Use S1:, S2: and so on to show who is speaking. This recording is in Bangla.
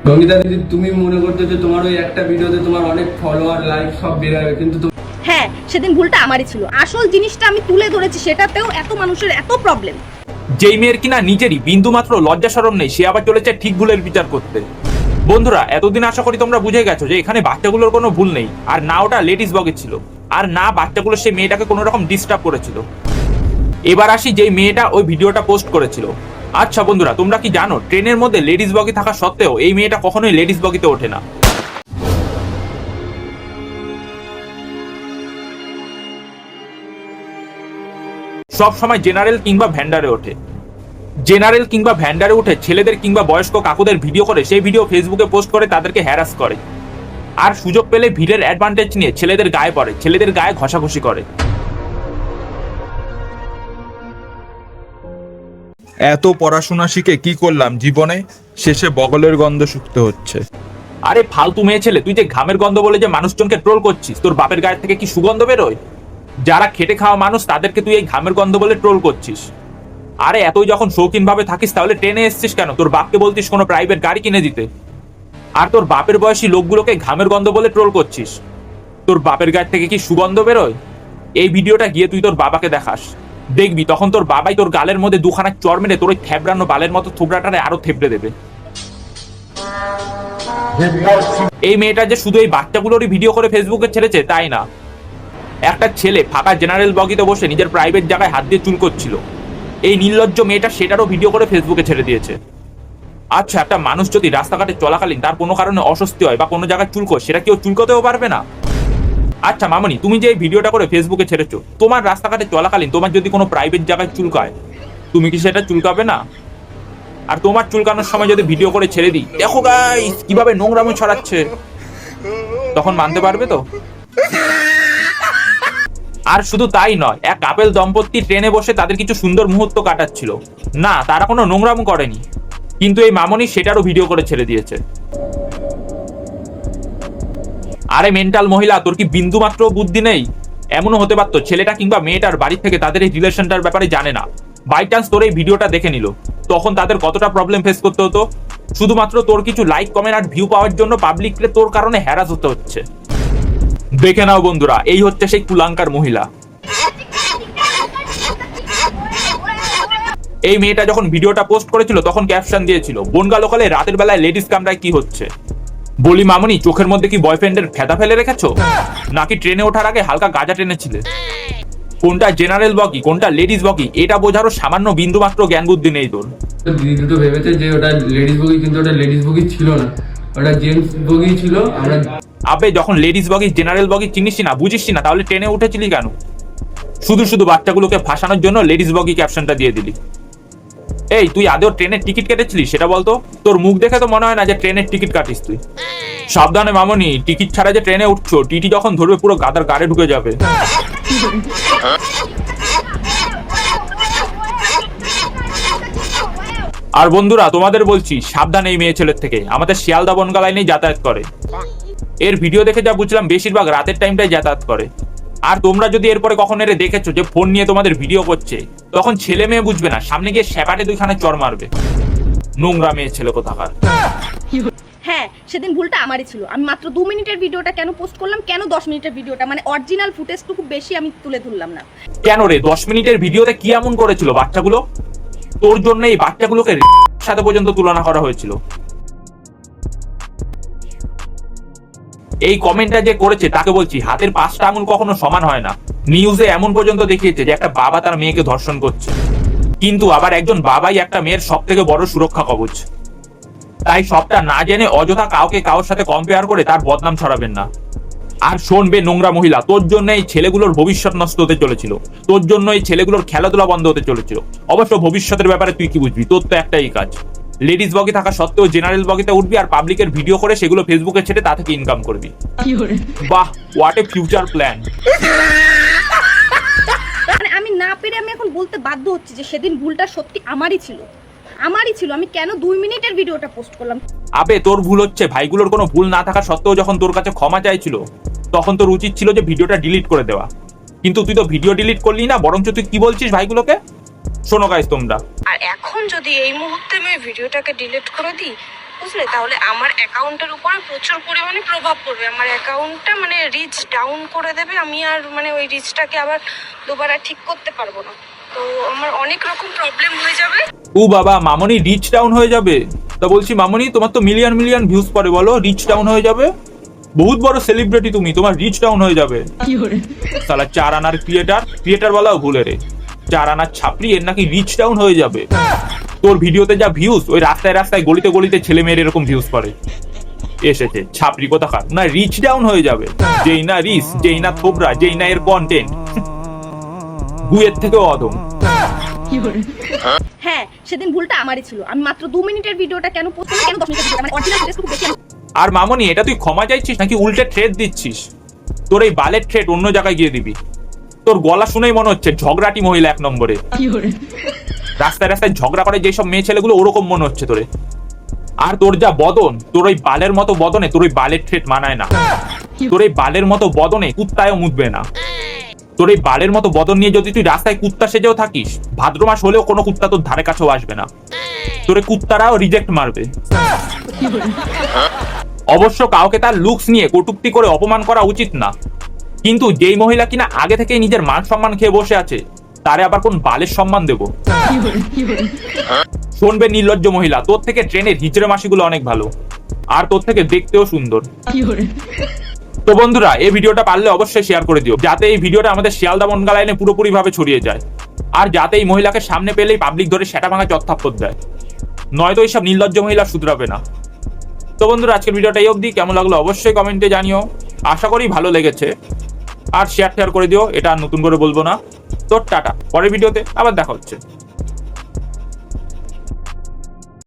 S1: সঙ্গীতা দিদি, তুমি মনে করতে যে তোমার ওই একটা ভিডিওতে তোমার অনেক ফলোয়ার লাইক সব বেড়ে যাবে, কিন্তু
S2: হ্যাঁ, সেদিন ভুলটা আমারই ছিল। আসল জিনিসটা আমি তুলে ধরেছি, সেটাতেও এত মানুষের এত প্রবলেম।
S3: যেই মেয়ের কিনা নিজেরই বিন্দু মাত্র লজ্জা শরম নেই, সে আবার চলেছে ঠিক ভুলের বিচার করতে। বন্ধুরা, এতদিন আশা করি তোমরা বুঝে গেছো যে এখানে বাচ্চাগুলোর কোনো ভুল নেই, আর না ওটা লেডিস ব্লগে ছিল, আর না বাচ্চাগুলো সেই মেয়েটাকে কোনো রকম ডিস্টার্ব করেছিল। এবার আসি যেই মেয়েটা ওই ভিডিওটা পোস্ট করেছিল। আচ্ছা বন্ধুরা, তোমরা কি জানো ট্রেনের মধ্যে লেডিস বগি থাকা সত্ত্বেও এই মেয়েটা কখনোই লেডিস বগিতে ওঠে না। সব সময় জেনারেল কিংবা ভ্যান্ডারে ওঠে। জেনারেল কিংবা ভ্যান্ডারে উঠে ছেলেদের কিংবা বয়স্ক কাকুদের ভিডিও করে সেই ভিডিও ফেসবুকে পোস্ট করে তাদেরকে হ্যারাস করে, আর সুযোগ পেলে ভিড়ের অ্যাডভান্টেজ নিয়ে ছেলেদের গায়ে পড়ে, ছেলেদের গায়ে ঘষাঘষি করে।
S4: এত পড়াশোনা শিখে কি করলাম জীবনে, শেষে বগলের গন্ধ শুকতে হচ্ছে।
S3: আরে ফালতু মেয়ে ছেলে, তুই যে ঘামের গন্ধ বলে যে মানুষজনকে ট্রোল করছিস, তোর বাপের গায়ে থেকে কি সুগন্ধ বেরোয়? যারা খেটে খাওয়া মানুষ তাদেরকে তুই এই ঘামের গন্ধ বলে ট্রোল করছিস। আরে এতই যখন শৌখিন ভাবে থাকিস তাহলে ট্রেনে এসছিস কেন? তোর বাপকে বলতিস কোনো প্রাইভেট গাড়ি কিনে দিতে। আর তোর বাপের বয়সী লোকগুলোকে ঘামের গন্ধ বলে ট্রোল করছিস। তোর বাপের গায়ে থেকে কি সুগন্ধ বেরোয়? এই ভিডিওটা গিয়ে তুই তোর বাবাকে দেখাস, দেখবি তখন তোর বাবাই তোর গালের মধ্যে দুখানা চড় মেরে তোর ওই থেবড়ানো বালের মতো থুবড়াটারে আরো থেবড়ে দেবে। এই মেয়েটা যে শুধু এই বাচ্চাগুলোরই ভিডিও করে ফেসবুকে ছেড়েছে তাই না, একটা ছেলে ফাঁকা জেনারেল বগিতে বসে নিজের প্রাইভেট জায়গায় হাত দিয়ে চুল করছিল, এই নির্লজ্জ মেয়েটা সেটারও ভিডিও করে ফেসবুকে ছেড়ে দিয়েছে। আচ্ছা, একটা মানুষ যদি রাস্তাঘাটে চলাকালীন তার কোনো কারণে অস্বস্তি হয় বা কোনো জায়গায় চুলকো, সেটা কেউ চুলকোতেও পারবে না? আচ্ছা মামনি, তুমি যে এই ভিডিওটা করে ফেসবুকে ছেড়েছো, তোমার রাস্তাঘাটে চলাকালীন তোমার যদি কোনো প্রাইভেট জায়গায় চুলকায়, তুমি কি সেটা চুলকাবে না? আর তোমার চুলকানোর সময় যদি ভিডিও করে ছেড়ে দিই, দেখো গাইস কিভাবে নোংরামো ছড়াচ্ছে, তখন মানতে পারবে তো? আর শুধু তাই নয়, এক কাপেল দম্পতি ট্রেনে বসে তাদের কিছু সুন্দর মুহূর্ত কাটাচ্ছিল, না তারা কোনো নোংরামো করেনি, কিন্তু এই মামনি সেটারও ভিডিও করে ছেড়ে দিয়েছে। আরে মেন্টাল মহিলা, তোর কি বিন্দু মাত্র বুদ্ধি নেই? এমনও হতে পারতো ছেলেটা কিংবা মেয়েটার বাড়ি থেকে তাদের এই রিলেশনটার ব্যাপারে জানে না, বাই চান্স তোর এই ভিডিওটা দেখে নিল, তখন তাদের কতটা প্রবলেম ফেস করতে হতো? শুধুমাত্র তোর কিছু লাইক কমেন্ট আর ভিউ পাওয়ার জন্য পাবলিককে তোর কারণে হ্যারাস হতে হচ্ছে। দেখে নাও বন্ধুরা, এই হচ্ছে সেই কুলাঙ্কার মহিলা। এই মেয়েটা যখন ভিডিওটা পোস্ট করেছিল তখন ক্যাপশন দিয়েছিল, বনগা লোকালে রাতের বেলায় লেডিস কামরায় কি হচ্ছে। বলি মামনি, চোখের মধ্যে কি বয়ফ্রেন্ডের ফেদা ফেলে রেখেছো, নাকি ট্রেনে ওঠার আগে হালকা গাঁজা টেনেছিলে? কোনটা জেনারেল বগি কোনটা লেডিস বগি এটা বোঝারও সামান্য বিন্দু মাত্র জ্ঞান বুদ্ধি নেই তোর।
S1: দিদি দুটো ভেবেছে যে ওটা লেডিস বগি, কিন্তু ওটা লেডিস বগি ছিল না, ওটা জেন্টস বগি ছিল। আমরা
S3: আবে যখন লেডিস বগি জেনারেল বগি চিনিস না, বুঝিস না, তাহলে ট্রেনে উঠেছিলি কেন? শুধু শুধু বাচ্চাগুলোকে ফাঁসানোর জন্য লেডিস বগি ক্যাপশনটা দিয়ে দিলি। এই তুই আদেও ট্রেনের টিকিট কেটেছিলি সেটা বলতো? তোর মুখ দেখে তো মনে হয় না যে ট্রেনের টিকিট কাটিস তুই। সাবধানে মামনি, টিকিট ছাড়া যে ট্রেনে উঠছো, টিটি যখন ধরবে পুরো গাদার গাড়ে ঢুকে যাবে। আর বন্ধুরা তোমাদের বলছি, সাবধান এই মেয়ে ছেলের থেকে, আমাদের শিয়ালদা বনগা লাইনেই যাতায়াত করে। এর ভিডিও দেখে যা বুঝলাম বেশিরভাগ রাতের টাইমটাই যাতায়াত করে। আর তোমরা যদি এরপরে কখন এর দেখেছো যে ফোন নিয়ে তোমাদের ভিডিও করছে, তখন ছেলে মেয়ে বুঝবে না, সামনে গিয়ে শ্যাপাটে দুইখানে চড় মারবে। নোংরা মেয়ে ছেলে কোথাকার।
S2: হ্যাঁ, সেদিন ভুলটা আমারই ছিল। আমি মাত্র 2 মিনিটের ভিডিওটা কেন পোস্ট করলাম, কেন 10 মিনিটের ভিডিওটা, মানে অরিজিনাল ফুটেজটুকু বেশি আমি তুলে ধরলাম না
S3: কেন রে? 10 মিনিটের ভিডিওতে কি এমন করেছিল বাচ্চাগুলো? তোর জন্য এই বাচ্চাগুলোকে সাথে পর্যন্ত তুলনা করা হয়েছিল। এই কমেন্টটা যে করেছে তাকে বলছি, হাতের 5টা আঙুল কখনো সমান হয় না। নিউজে এমন পর্যন্ত দেখিয়েছে যে একটা বাবা তার মেয়েকে ধর্ষণ করছে, কিন্তু আবার একজন বাবাই একটা মেয়ের সব থেকে বড় সুরক্ষা কবচ। তাই সবটা না জেনে অযথা কাউকে কারোর সাথে কম্পেয়ার করে তার বদনাম ছড়াবেন না। আর শোনবে নোংরা মহিলা, তোর জন্য এই ছেলেগুলোর ভবিষ্যৎ নষ্ট হতে চলেছিল, তোর জন্য এই ছেলেগুলোর খেলাধুলা বন্ধ হতে চলেছিল। অবশ্য ভবিষ্যতের ব্যাপারে তুই কি বুঝবি? তোর তো একটাই কাজ, লেডিস বগি থাকা সত্ত্বেও জেনারেল বগিতে উঠবি আর পাবলিকের ভিডিও করে সেগুলো ফেসবুকে ছেড়ে তা থেকে ইনকাম করবি। বাহ, হোয়াট এ ফিউচার প্ল্যান।
S2: মানে আমি না পেরে আমি এখন বলতে বাধ্য হচ্ছি যে সেদিন ভুলটা সত্যি আমারই ছিল। আমি কেন 2 মিনিটের ভিডিওটা পোস্ট করলাম?
S3: আবে তোর ভুল হচ্ছে, ভাইগুলোর কোনো ভুল না থাকা সত্ত্বেও যখন তোর কাছে ক্ষমা চাইছিল তখন তোর উচিত ছিল যে ভিডিওটা ডিলিট করে দেওয়া, কিন্তু তুই তো ভিডিও ডিলিট করলি না, বরঞ্চ তুই কি বলছিস ভাইগুলোকে? শোনো গাইস তোমরা,
S5: আর এখন যদি এই মুহূর্তে আমি ভিডিওটাকে ডিলিট করে দিই বুঝলে, তাহলে আমার অ্যাকাউন্টের উপরে প্রচুর পরিমাণে প্রভাব পড়বে। আমার অ্যাকাউন্টটা মানে রিচ ডাউন করে দেবে, আমি আর মানে ওই রিচটাকে আবার দুবার আর ঠিক করতে পারবো না। তো আমার অনেক রকম প্রবলেম হয়ে যাবে।
S3: ও বাবা, মামনি রিচ ডাউন হয়ে যাবে? তা বলছি মামনি, তোমার তো মিলিয়ন মিলিয়ন ভিউজ পড়ে, বলো রিচ ডাউন হয়ে যাবে? বহুত বড় সেলিব্রিটি তুমি, তোমার রিচ ডাউন হয়ে যাবে? সালা 4 আনার ক্রিয়েটার বলাও ভুলে রে, 4 আনার ছাপরি, এর নাকি রিচ ডাউন হয়ে যাবে। তোর ভিডিওতে যা ভিউজ, ওই রাস্তায় রাস্তায় গলিতে গলিতে ছেলে মেয়ের এরকম ভিউজ পড়ে। এসেছে ছাপরি কোথাকার, না রিচ ডাউন হয়ে যাবে? যেই না রিচ, যেই না থোবরা, যেই না এর কন্টেন্ট, গুয়ের থেকেও অদম।
S2: হ্যাঁ, সেদিন ভুলটা আমারই ছিল। আমি মাত্র 2 মিনিটের ভিডিওটা কেন পোস্ট করলাম, কেন 10 মিনিটের ভিডিও, মানে অরিজিনাল ফুটেজ খুব বেশি
S3: আর মামনি, এটা তুই ক্ষমা চাইছিস নাকি উল্টে থ্রেট দিচ্ছিস? তোর এই বালের থ্রেট অন্য জায়গায় গিয়ে দিবি। তোর গলা শুনেই মনে হচ্ছে ঝগড়াটি মহিলা 1 নম্বরে। রাস্তায় রাস্তায় ঝগড়া করে যেসব মেয়ে ছেলেগুলো, ওরকম মনে হচ্ছে তোরে। আর তোর যা বদন, তোর ওই বালের মতো বদনে তোর ওই বালের থ্রেট মানায় না। তোর এই বালের মতো বদনে কুত্তায়ও মুতবে না। তোর এই বালের মতো বদন নিয়ে যদি তুই রাস্তায় কুত্তা সেজেও থাকিস, ভাদ্র মাস হলেও কোনো কুত্তা তোর ধারে কাছেও আসবে না। তোরে কুত্তারাও রিজেক্ট মারবে। অবশ্য কাউকে তার লুকস নিয়ে কটূক্তি করে অপমান করা উচিত না, কিন্তু যেই মহিলা কিনা আগে থেকেই নিজের মান সম্মান খেয়ে বসে আছে, তারে আবার কোন বালের সম্মান দেব? শুনবে নির্লজ্জ মহিলা, তোর থেকে ট্রেনের হিজড়ে মাসিগুলো অনেক ভালো, আর তোর থেকে দেখতেও সুন্দর। তো বন্ধুরা, এই ভিডিওটা পারলে অবশ্যই শেয়ার করে দিও, যাতে এই ভিডিওটা আমাদের শিয়ালদা বনগা লাইনে পুরোপুরি ভাবে ছড়িয়ে যায়, আর যাতে এই মহিলাকে সামনে পেলেই পাবলিক ধরে সেটা ভাঙা চত্থাপ্পর দেয়, নয়তো এইসব নির্লজ্জ মহিলা শুধরাবে না। তো বন্ধুরা, আজকের ভিডিওটা এই অবধি। কেমন লাগলো অবশ্যই কমেন্টে জানিও। আশা করি ভালো লেগেছে, আর শেয়ার করে দিও, এটা আর নতুন করে বলবো না। তো টাটা, পরের ভিডিওতে আবার দেখা হচ্ছে।